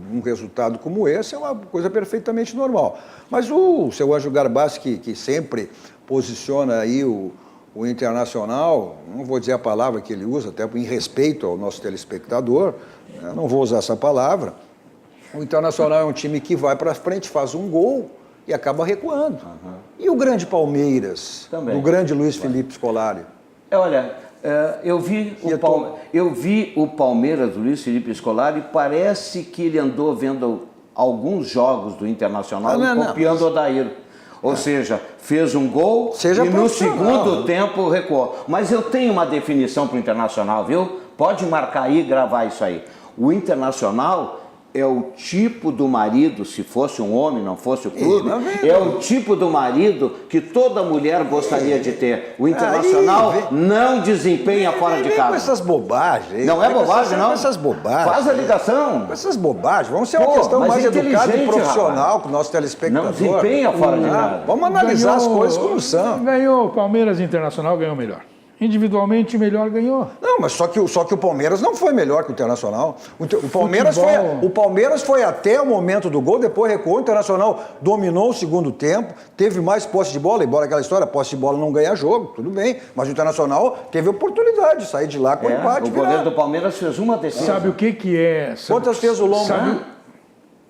um resultado como esse é uma coisa perfeitamente normal. Mas o seu Anjo Garbassi, que sempre posiciona aí o Internacional, não vou dizer a palavra que ele usa, até em respeito ao nosso telespectador, né, não vou usar essa palavra. O Internacional é um time que vai para frente, faz um gol e acaba recuando. Uhum. E o grande Palmeiras, também, o grande Luiz Felipe Scolari? Olha, eu vi o Palmeiras do Luiz Felipe Scolari, parece que ele andou vendo alguns jogos do Internacional e copiando o Odair. Ou seja, fez um gol e no segundo tempo recuou. Mas eu tenho uma definição para o Internacional, viu? Pode marcar aí e gravar isso aí. O Internacional é o tipo do marido, se fosse um homem, não fosse o clube, é o tipo do marido que toda mulher gostaria de ter. O Internacional não desempenha fora de casa. Com essas bobagens. Não é bobagem, não? Com essas bobagens. Faz a ligação. Com essas bobagens. Vamos ser uma questão mais educada e profissional com o nosso telespectador. Não desempenha fora de casa. Vamos analisar as coisas como são. Ganhou o Palmeiras, Internacional ganhou melhor. Individualmente, melhor ganhou. Não, mas só que o Palmeiras não foi melhor que o Internacional. O Palmeiras foi até o momento do gol, depois recuou. O Internacional dominou o segundo tempo, teve mais posse de bola, embora aquela história, posse de bola não ganha jogo, tudo bem. Mas o Internacional teve oportunidade de sair de lá com empate. O goleiro do Palmeiras fez uma defesa. Sabe o que é? Quantas fez o Lomba?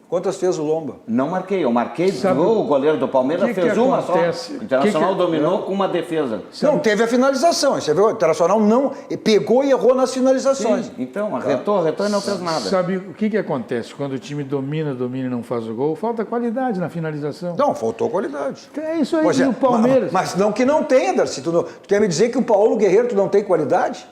Quantas fez o Lomba? Não marquei, eu marquei. O goleiro do Palmeiras fez uma só. O Internacional dominou com uma defesa. Não, teve a finalização. Você viu? O Internacional não pegou e errou nas finalizações. Sim, então, arretou e não fez nada. Sabe o que acontece quando o time domina e não faz o gol? Falta qualidade na finalização. Não, faltou qualidade. É isso aí, e o Palmeiras. Mas não que não tenha, Darcy. Tu quer me dizer que o Paulo Guerreiro não tem qualidade?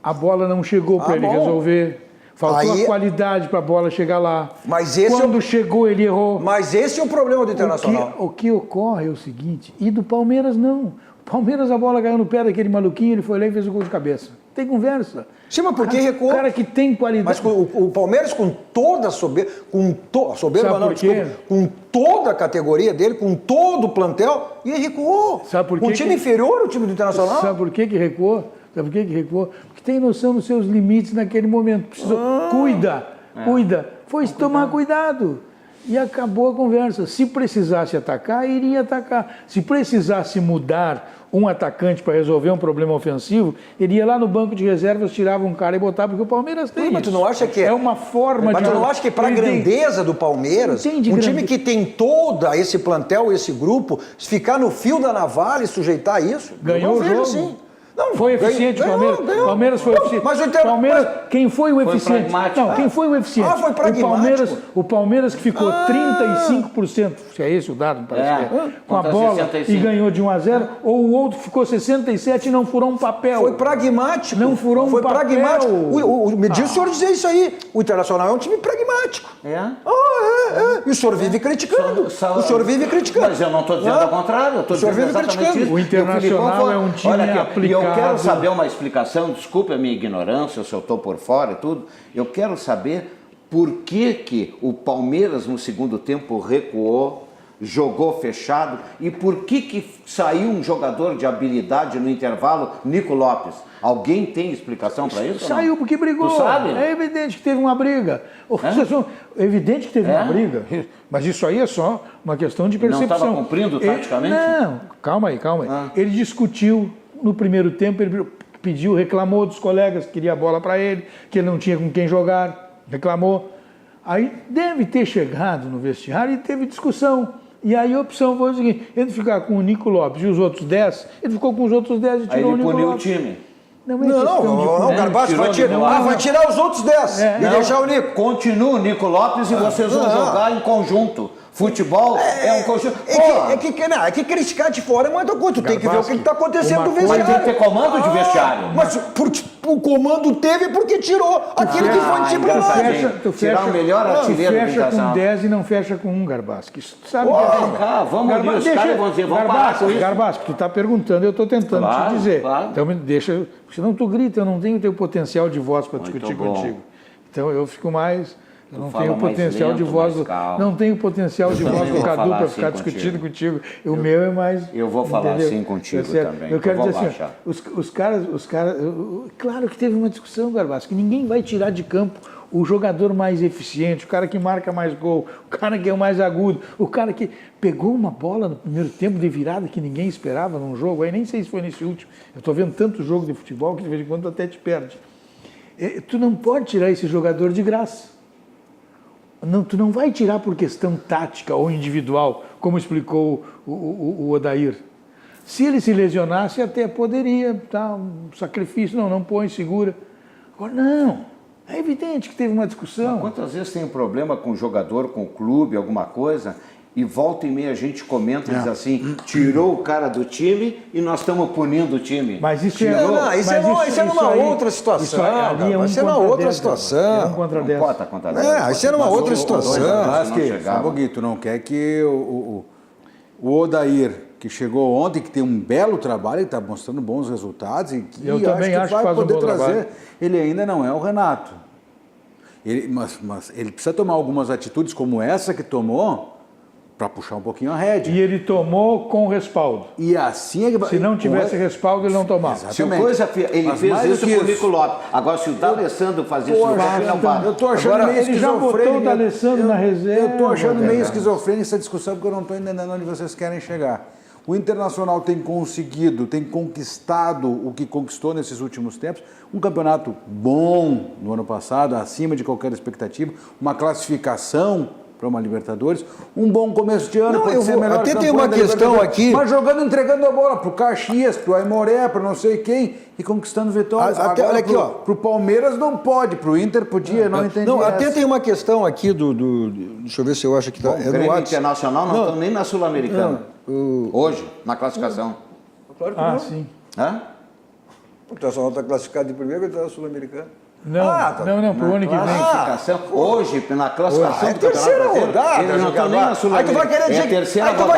A bola não chegou para ele resolver. Faltou a qualidade para a bola chegar lá. Mas quando chegou, ele errou. Mas esse é o problema do Internacional. O que ocorre é o seguinte, e do Palmeiras não. O Palmeiras, a bola caiu no pé daquele maluquinho, ele foi lá e fez o gol de cabeça. tem conversa. Sim, mas por que recuou? O cara que tem qualidade. Mas o Palmeiras com toda a soberba, Sabe por quê? com toda a categoria dele, com todo o plantel, e recuou. Sabe por quê? Um time inferior ao time do Internacional? Sabe por que recuou? Sabe por que recuou? Porque tem noção dos seus limites naquele momento. Precisou, cuida. Foi tomar cuidado. E acabou a conversa. Se precisasse atacar, iria atacar. Se precisasse mudar um atacante para resolver um problema ofensivo, ele ia lá no banco de reservas, tirava um cara e botava, porque o Palmeiras tem. Mas tu não acha que é uma forma mas de... tu não acha que para a grandeza do Palmeiras, um time que tem todo esse plantel, esse grupo, ficar no fio da navalha e sujeitar isso? Ganhou o jogo. Assim. Não, foi eficiente o Palmeiras. Ganhou. Palmeiras foi eficiente. Mas o Palmeiras, quem foi o eficiente? Pragmático. Quem foi o eficiente? Foi pragmático. O Palmeiras que ficou 35%, se é esse o dado, parece que é, com a bola 65. E ganhou de 1-0, ou o outro ficou 67% e não furou um papel. Foi pragmático. Não furou um papel. Foi pragmático. Me diz o senhor dizer isso aí. O Internacional é um time pragmático. E o senhor vive criticando. O senhor vive criticando. Mas eu não estou dizendo ao contrário. Eu estou dizendo exatamente isso. O Internacional é um time aplicado. Eu quero saber uma explicação, desculpe a minha ignorância, se eu estou por fora e tudo, eu quero saber por que o Palmeiras no segundo tempo recuou, jogou fechado, e por que saiu um jogador de habilidade no intervalo, Nico Lopes. Alguém tem explicação para isso? Saiu porque brigou. Tu sabe? É evidente que teve uma briga. É evidente que teve uma briga. Mas isso aí é só uma questão de percepção. Não estava cumprindo taticamente? Não, calma aí. Ele discutiu no primeiro tempo, ele pediu, reclamou dos colegas que queria a bola para ele, que ele não tinha com quem jogar, reclamou. Aí deve ter chegado no vestiário e teve discussão. E aí a opção foi o seguinte, ele ficar com o Nico Lopes e os outros 10, ele ficou com os outros 10 e tirou o Nico Lopes. Aí ele puniu o time. Não, Garbaço vai tirar os outros 10 e deixar o Nico. Continua o Nico Lopes e vocês vão jogar em conjunto. Futebol é um conjunto. É que criticar de fora é uma coisa. Tu tem que ver o que está acontecendo no vestiário. Mas tem que ter comando de vestiário. Mas o comando teve porque tirou aquele que foi disciplinado. Tirar o melhor artilheiro do fecha com 10 e não fecha com 1, Garbasco. Isso tu sabe. Vamos ali, os caras vão dizer, vamos parar com isso. Garbasco, tu está perguntando, eu estou tentando te dizer. Então me deixa, senão tu grita, eu não tenho teu potencial de voz para discutir contigo. Então eu fico mais... Eu não tenho potencial de voz, não tenho potencial de voz do Cadu para ficar discutindo contigo. O meu é mais. Eu vou falar assim contigo também. Eu quero dizer assim, os caras, claro que teve uma discussão, Garbasco, que ninguém vai tirar de campo o jogador mais eficiente, o cara que marca mais gol, o cara que é o mais agudo, o cara que pegou uma bola no primeiro tempo de virada que ninguém esperava num jogo, aí nem sei se foi nesse último. Eu estou vendo tanto jogo de futebol que de vez em quando até te perde. Tu não pode tirar esse jogador de graça. Não, tu não vai tirar por questão tática ou individual, como explicou o Odair. Se ele se lesionasse, até poderia, tá, um sacrifício, não põe, segura. Agora, não. É evidente que teve uma discussão. Mas quantas vezes tem um problema com o jogador, com o clube, alguma coisa, e volta e meia a gente comenta e diz assim, tirou o cara do time e nós estamos punindo o time. Mas isso isso é numa outra situação. Isso é numa outra situação. Isso é numa outra situação. Sabe, tu não quer que o Odair, que chegou ontem, que tem um belo trabalho, ele está mostrando bons resultados e que eu também acho que vai poder trazer. Ele ainda não é o Renato. Mas ele precisa tomar algumas atitudes como essa que tomou, para puxar um pouquinho a rédea. E ele tomou com respaldo. E assim é que... Se não tivesse respaldo, ele não tomava. Exatamente. Ele fez isso com o Nico Lopes. Agora, se o D'Alessandro fazer isso, não vai. Eu estou achando meio ele já botou o D'Alessandro na reserva. Eu estou achando meio esquizofrênica essa discussão, porque eu não estou entendendo onde vocês querem chegar. O Internacional tem conquistado o que conquistou nesses últimos tempos, um campeonato bom no ano passado, acima de qualquer expectativa, uma classificação para uma Libertadores, um bom começo de ano, pode ser melhor. Até tem uma questão aqui. Mas jogando, entregando a bola para o Caxias, para o Aimoré, para não sei quem, e conquistando vitórias. Olha aqui, ó. Para o Palmeiras não pode, para o Inter podia, não entendi. Não, até tem uma questão aqui deixa eu ver se eu acho que está. O Grêmio Internacional não estão nem na Sul-Americana. Hoje, na classificação. Claro que não. Sim. O Internacional está classificado de primeiro e está na Sul-Americana. Não, pro ano que vem. Classificação, hoje, na classificação do terceira Campeonato rodada. Brasileiro, eles não estão nem na Aí Sul-Americana. tu vai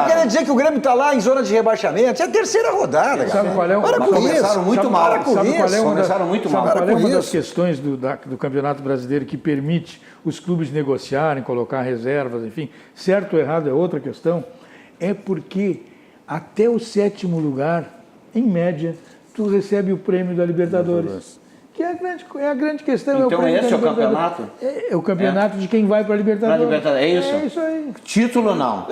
querer dizer, que o Grêmio está lá em zona de rebaixamento. Isso é a terceira rodada, Sabe qual é? Para com começaram isso. muito mal. Para com Sabe qual é isso. Começaram muito mal. Sabe qual é Para uma com das isso. questões do Campeonato Brasileiro que permite os clubes negociarem, colocar reservas, enfim, certo ou errado é outra questão, é porque até o 7º lugar, em média, tu recebe o prêmio da Libertadores. Que é a grande questão. Então esse é o campeonato? É o campeonato de quem vai para a Libertadores. É isso? É isso aí. Título não.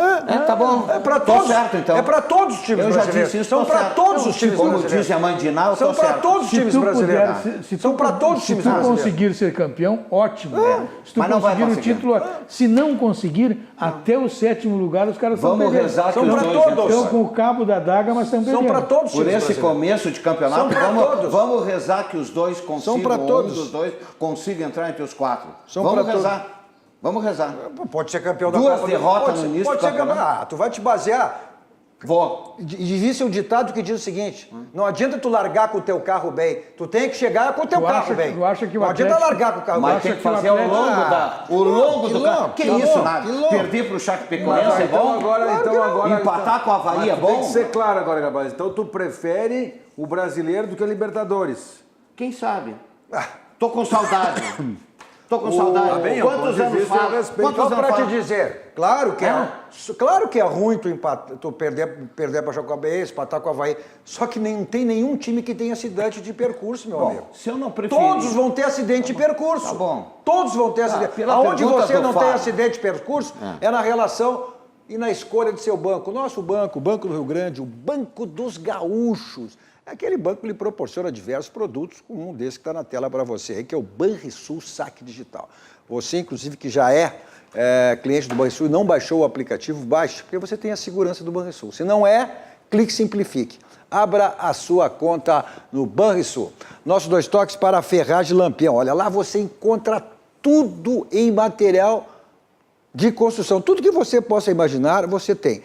Tá bom. É para Tô todos. certo, então. É para todos os times Eu já brasileiros. disse isso. São tô para certo. todos os times Como brasileiros. diz a mãe de Iná, eu São tô para certo. todos os times tu brasileiros. São para todos os times brasileiros. Se tu conseguir ser campeão, ótimo. Se tu Mas não vai conseguir o conseguir. título, se não conseguir, até o 7º lugar, os caras Vamos estão perdendo. rezar que São os para dois todos. Estão com o cabo da daga, mas estão perdendo. São para todos os Por times esse brasileiros. começo de campeonato, São pra todos. vamos rezar que os dois consigam, pra todos. um dos dois consiga entrar entre os 4. São Vamos pra rezar. Vamos rezar. Pode ser campeão da Duas Copa. derrotas no início Pode do ser campeonato. campeão. Tu vai te basear. Vou. Existe um ditado que diz o seguinte: não adianta tu largar com o teu carro bem, tu tem que chegar com o teu carro bem. Tu acha que o não adianta Atlético- largar com o carro Mas bem. tem acha que que o fazer ao Atlético- longo do campo. Que isso, nada. que louco. Perder pro Chapecoense é bom? Empatar com a Avaí é Tem bom? que ser claro agora, Gabaz. Então tu prefere o brasileiro do que a Libertadores? Quem sabe? Tô com saudade. Tô com saudade. Tá bem, Quantos ponto de anos vista, eu faz? respeito. Quantos Só anos para te faz? dizer, claro que é ruim tu perder para Chapecoense, empatar com a Avaí, só que não tem nenhum time que tenha acidente de percurso, meu amigo. Bom, se eu não preferir... Todos vão ter acidente de percurso. Tá bom. Todos vão ter acidente. pela Aonde pergunta você do não tem Fábio. acidente de percurso é na relação e na escolha de seu banco. O nosso banco, o Banco do Rio Grande, o Banco dos Gaúchos. É aquele banco que lhe proporciona diversos produtos, como um desses que está na tela para você aí, que é o Banrisul Saque Digital. Você, inclusive, que já é cliente do Banrisul e não baixou o aplicativo, baixe, porque você tem a segurança do Banrisul. Se não é, clique e simplifique. Abra a sua conta no Banrisul. Nossos 2 toques para a Ferragem Lampião. Olha, lá você encontra tudo em material de construção. Tudo que você possa imaginar, você tem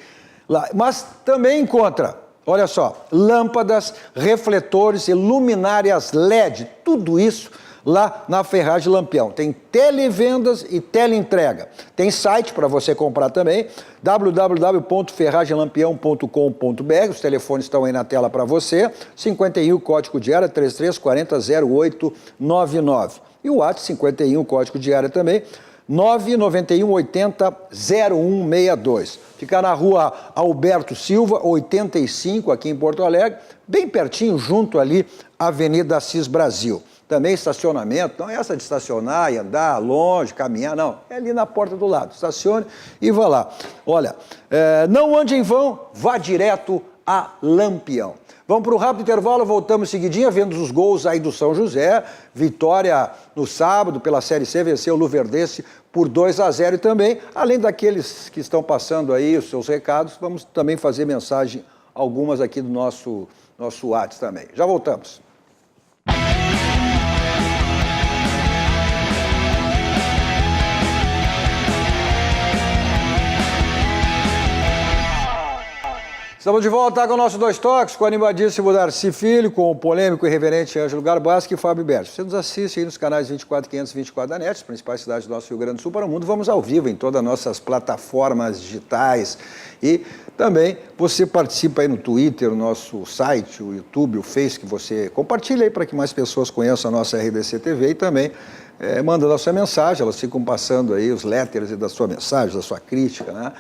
lá. Mas também encontra, olha só, lâmpadas, refletores e luminárias LED. Tudo isso lá na Ferragem Lampião. Tem televendas e teleentrega. Tem site para você comprar também, www.ferragemlampião.com.br. Os telefones estão aí na tela para você. 51, código de área 3340-0899. E o WhatsApp 51, código de área também, 991 80 0162. Fica na rua Alberto Silva, 85, aqui em Porto Alegre, bem pertinho, junto ali, Avenida Assis Brasil. Também estacionamento, não é essa de estacionar e andar longe, caminhar, não. É ali na porta do lado. Estacione e vá lá. Olha, não ande em vão, vá direto a Lampião. Vamos para um rápido intervalo, voltamos seguidinha, vendo os gols aí do São José. Vitória no sábado pela Série C, venceu o Luverdense por 2-0 e também, além daqueles que estão passando aí os seus recados, vamos também fazer mensagem, algumas aqui do nosso WhatsApp também. Já voltamos. Estamos de volta com o nosso 2 toques, com o animadíssimo Darcy Filho, com o polêmico e reverente Ângelo Garbaschi e Fábio Berto. Você nos assiste aí nos canais 24 e 524 da NET, as principais cidades do nosso Rio Grande do Sul para o mundo. Vamos ao vivo em todas as nossas plataformas digitais. E também você participa aí no Twitter, no nosso site, o YouTube, o Face, que você compartilha aí para que mais pessoas conheçam a nossa RDC TV e também manda a sua mensagem. Elas ficam passando aí os letters da sua mensagem, da sua crítica, né?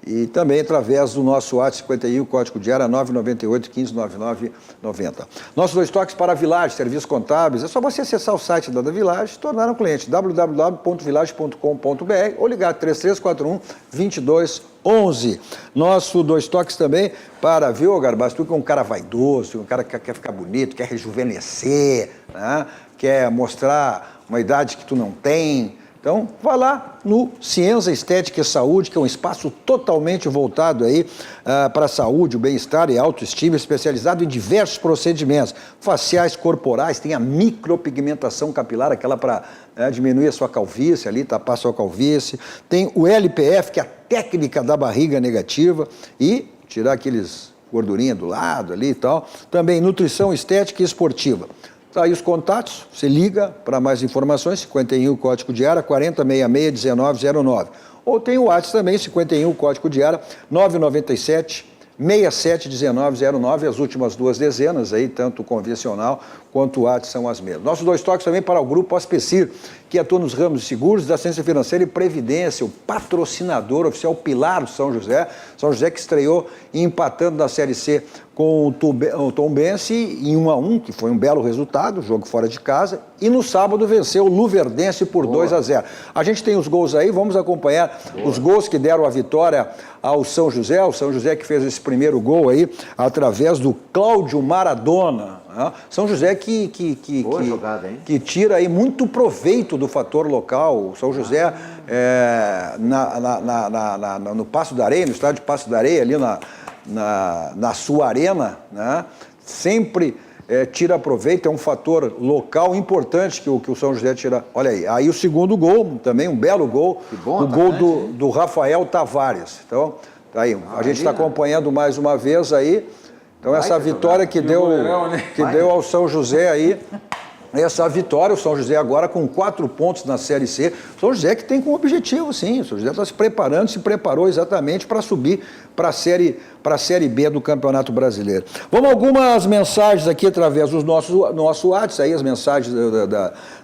E também através do nosso WhatsApp 51, código de área 998 1599 90. Nossos 2 toques para a Village, serviços contábeis. É só você acessar o site da Village e se tornar um cliente. www.village.com.br ou ligar 3341 2211. Nosso 2 toques também para, viu, Garbaschi, tu que é um cara vaidoso, um cara que quer ficar bonito, quer rejuvenescer, né? Quer mostrar uma idade que tu não tem. Então, vá lá no Cienza Estética e Saúde, que é um espaço totalmente voltado aí para a saúde, o bem-estar e a autoestima, especializado em diversos procedimentos faciais, corporais, tem a micropigmentação capilar, aquela para diminuir a sua calvície ali, tapar a sua calvície, tem o LPF, que é a técnica da barriga negativa e tirar aqueles gordurinha do lado ali e tal, também nutrição estética e esportiva. Tá aí os contatos, você liga para mais informações, 51 código de área 4066-1909. Ou tem o WhatsApp também, 51 código de área 997-671909, as últimas 2 dezenas aí, tanto o convencional quanto o WhatsApp são as mesmas. Nossos 2 toques também para o Grupo Aspecir, que atua nos ramos de seguros, da assistência financeira e previdência, o patrocinador oficial pilar do São José que estreou empatando na Série C com o Tombense em 1-1, que foi um belo resultado, jogo fora de casa, e no sábado venceu o Luverdense por 2-0. A gente tem os gols aí, vamos acompanhar os gols que deram a vitória ao São José, o São José que fez esse primeiro gol aí, através do Cláudio Maradona. São José que tira aí muito proveito do fator local. O São José, no Paço da Areia, no estádio Paço da Areia, ali na sua arena, né, sempre tira proveito, é um fator local importante que o São José tira. Olha aí o segundo gol, também um belo gol, o gol do Rafael Tavares. Então, tá aí, a gente está acompanhando mais uma vez aí. Então, essa vitória que deu ao São José aí, essa vitória, o São José agora com 4 pontos na Série C. O São José que tem como objetivo, sim, o São José está se preparou exatamente para subir para a Série B do Campeonato Brasileiro. Vamos algumas mensagens aqui através do nosso WhatsApp, aí as mensagens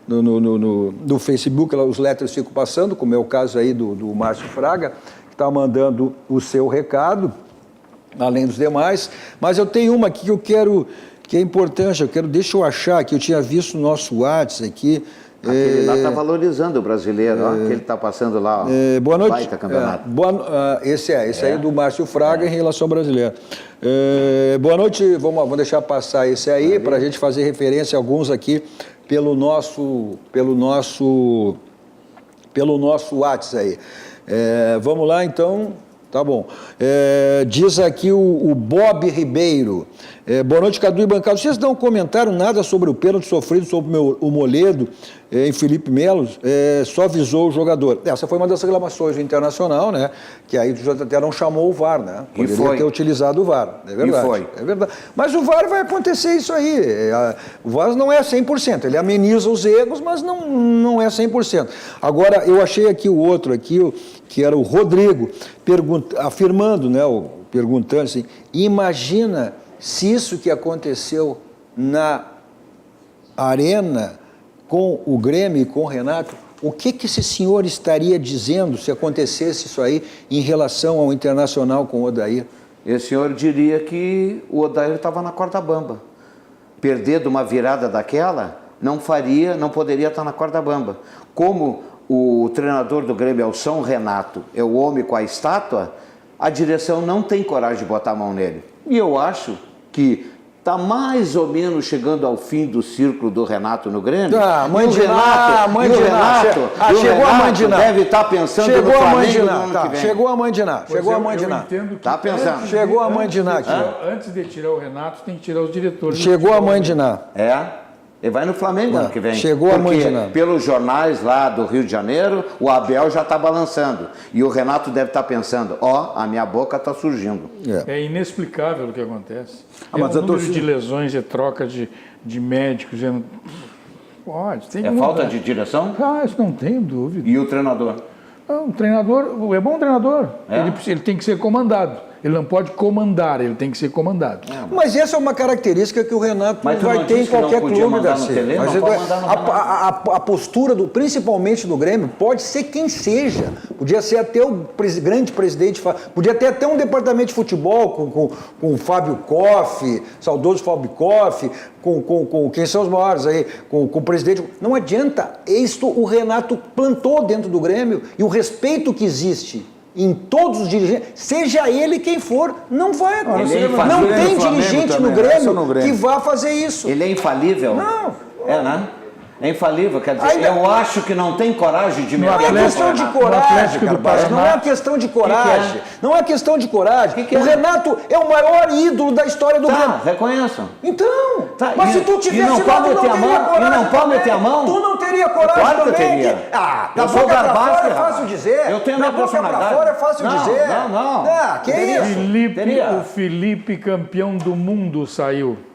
do Facebook, os letters ficam passando, como é o caso aí do Márcio Fraga, que está mandando o seu recado, além dos demais, mas eu tenho uma aqui que é importante, deixa eu achar, que eu tinha visto no nosso WhatsApp aqui. Aquele lá está valorizando o brasileiro, que ele está passando lá, boa noite. Baita campeonato. Esse aí do Márcio Fraga em relação ao brasileiro. Boa noite, vamos deixar passar esse aí, para a gente fazer referência a alguns aqui pelo nosso WhatsApp aí. Vamos lá, então. Tá bom. Diz aqui o Bob Ribeiro. Boa noite, Cadu e bancada. Vocês não comentaram nada sobre o pênalti sofrido sobre o Moledo em Felipe Melo? Só avisou o jogador. Essa foi uma das reclamações do Internacional, né? Que aí até não chamou o VAR, né? Poderia ter utilizado o VAR. É verdade. É verdade. Mas o VAR vai acontecer isso aí. O VAR não é 100%. Ele ameniza os erros, mas não é 100%. Agora, eu achei aqui o outro, que era o Rodrigo, afirmando, né? Perguntando assim, imagina se isso que aconteceu na Arena com o Grêmio e com o Renato, o que esse senhor estaria dizendo se acontecesse isso aí em relação ao Internacional com o Odair? Esse senhor diria que o Odair estava na corda bamba. Perder de uma virada daquela, não poderia estar na corda bamba. Como o treinador do Grêmio é o São Renato, é o homem com a estátua, a direção não tem coragem de botar a mão nele. E eu acho que está mais ou menos chegando ao fim do círculo do Renato no Grêmio. Chegou a mandinar. Deve estar pensando no Flamengo no ano que vem. Chegou a mandinar. Está pensando. Chegou a mandinar aqui. Antes de tirar o Renato, tem que tirar os diretores. Chegou a mandinar. Ele vai no Flamengo ano que vem. Chegou a mandinar. Pelos jornais lá do Rio de Janeiro, o Abel já está balançando. E o Renato deve estar pensando, a minha boca está surgindo. É inexplicável o que acontece. Mas o número de lesões e troca de médicos. Pode. Falta de direção? Isso não tenho dúvida. E o treinador? O treinador é bom treinador. Ele tem que ser comandado. Ele não pode comandar, ele tem que ser comandado. Mas essa é uma característica que o Renato vai ter em qualquer clube, Darcy. A postura, principalmente do Grêmio, pode ser quem seja. Podia ser até o grande presidente, podia ter até um departamento de futebol com o Fábio Koff, saudoso Fábio Koff, com quem são os maiores aí, com o presidente. Não adianta. Isto o Renato plantou dentro do Grêmio e o respeito que existe em todos os dirigentes, seja ele quem for, não vai acontecer. Não tem dirigente no Grêmio que vá fazer isso. Ele é infalível? Não. Né? É infalível, quer dizer, eu acho que não tem coragem de me Não é questão de coragem, rapaz, não é questão de coragem. Não é questão de coragem. O Renato é o maior ídolo da história do Grêmio. Reconheçam. Então, mas se tu tivesse não pode meter a mão, e não pode meter a mão. Tu não teria coragem claro também. Que eu teria. Da boca pra fora é fácil dizer. Eu tenho a boca pra fora é fácil dizer. Não. Que isso? O Felipe, campeão do mundo,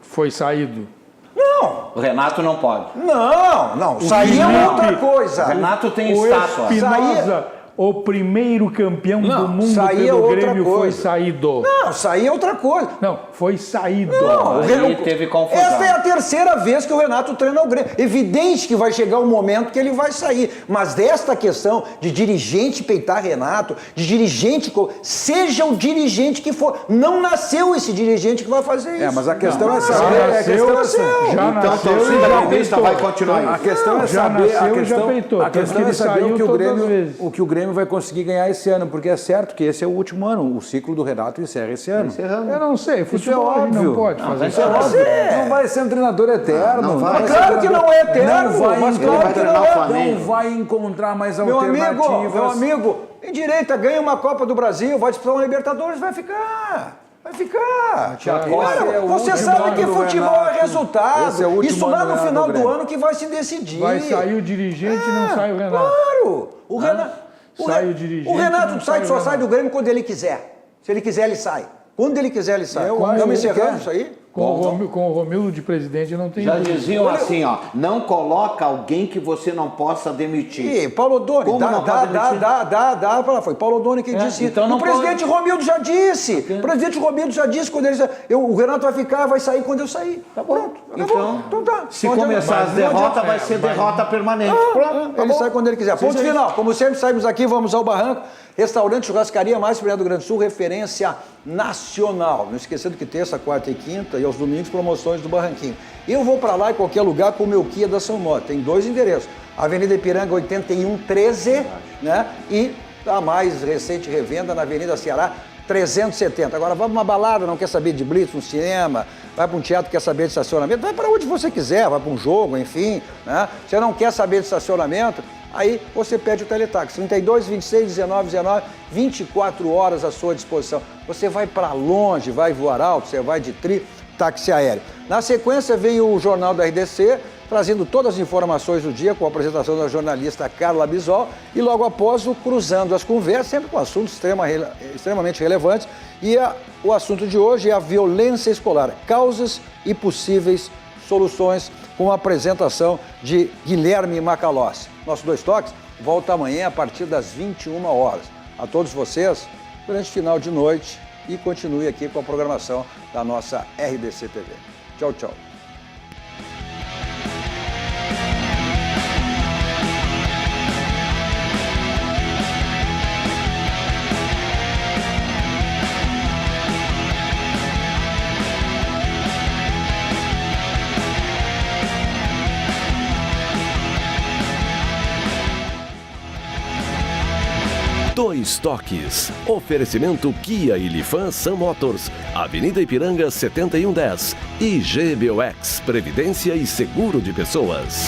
foi saído. Não. O Renato não pode. Não, sair é outra coisa. O Renato tem O estátua. Espinosa, o primeiro campeão do mundo sair é pelo outra Grêmio coisa. foi saído. Não, sair é outra coisa. Não, foi saído. Aí teve confusão. Esta é a terceira vez que o Renato treina o Grêmio. Evidente que vai chegar um momento que ele vai sair. Mas desta questão de dirigente peitar Renato, de dirigente, seja o dirigente que for, não nasceu esse dirigente que vai fazer isso. Mas a questão é Já saber. nasceu, já Então a nasceu e torcida já gremista peitou. vai continuar A isso. questão é Já saber, nasceu e já peitou. a questão Tanto que é ele saber saiu o que o todas as Grêmio, vezes. o que o Grêmio vai conseguir ganhar esse ano, porque é certo que esse é o último ano, o ciclo do Renato encerra esse ano. Eu não sei, futebol a gente óbvio. não pode fazer Isso é óbvio. Não vai ser um treinador eterno. Não vai. Mas claro que não é eterno, Não vai, mas ele claro vai que treinar não o é. Flamengo. não vai encontrar mais Meu alternativas. amigo, em direita, ganha uma Copa do Brasil, vai disputar uma Libertadores, vai ficar. Vai ficar. Esse é o Você último sabe ano que do futebol é Renato. resultado. Esse é o último Isso lá ano no do final do Grêmio. ano que vai se decidir. Vai sair o dirigente e não sai o Renato. Claro! O Renato. Sai o dirigente, O Renato não sai, sai o só Renato. sai do Grêmio quando ele quiser. Se ele quiser, ele sai. Quando ele quiser, ele sai. Eu acho Estamos que ele encerrando quer. isso aí? Com o Romildo de presidente não tem Já dúvida. diziam assim, ó, não coloca alguém que você não possa demitir. Ih, Paulo Odoni, Como não pode demitir? foi Paulo Odoni que disse então isso. não O presidente Romildo já disse. O presidente Romildo já disse quando ele o Renato vai ficar, vai sair quando eu sair. Tá pronto. Então tá. Se Não adianta. começar as Mas não derrotas, adianta. vai ser derrota permanente. Pronto, tá Ele bom. sai quando ele quiser. Ponto Sim, sim. final. Como sempre, saímos aqui, vamos ao Barranco. Restaurante Churrascaria Mais Primeira do Grande Sul, referência nacional. Não esquecendo que terça, quarta e quinta e aos domingos promoções do Barranquinho. Eu vou para lá em qualquer lugar com o meu Kia da São Moto. Tem 2 endereços. Avenida Ipiranga 8113, né? E a mais recente revenda na Avenida Ceará 370. Agora, vai para uma balada, não quer saber de blitz, um cinema, vai para um teatro, quer saber de estacionamento, vai para onde você quiser, vai para um jogo, enfim, né? Você não quer saber de estacionamento, aí você pede o teletaxi, 32, 26, 19, 19, 24 horas à sua disposição. Você vai para longe, vai voar alto, você vai de táxi aéreo. Na sequência vem o Jornal da RDC, trazendo todas as informações do dia com a apresentação da jornalista Carla Bisol e logo após o Cruzando as Conversas, sempre com assuntos extremamente relevantes. E o assunto de hoje é a violência escolar, causas e possíveis soluções, com a apresentação de Guilherme Macalossi. Nosso Dois Toques volta amanhã a partir das 21 horas. A todos vocês, grande final de noite e continue aqui com a programação da nossa RDC TV. Tchau, tchau. Dois Toques. Oferecimento Kia e Lifan Sam Motors. Avenida Ipiranga 7110. E GBOX. Previdência e Seguro de Pessoas.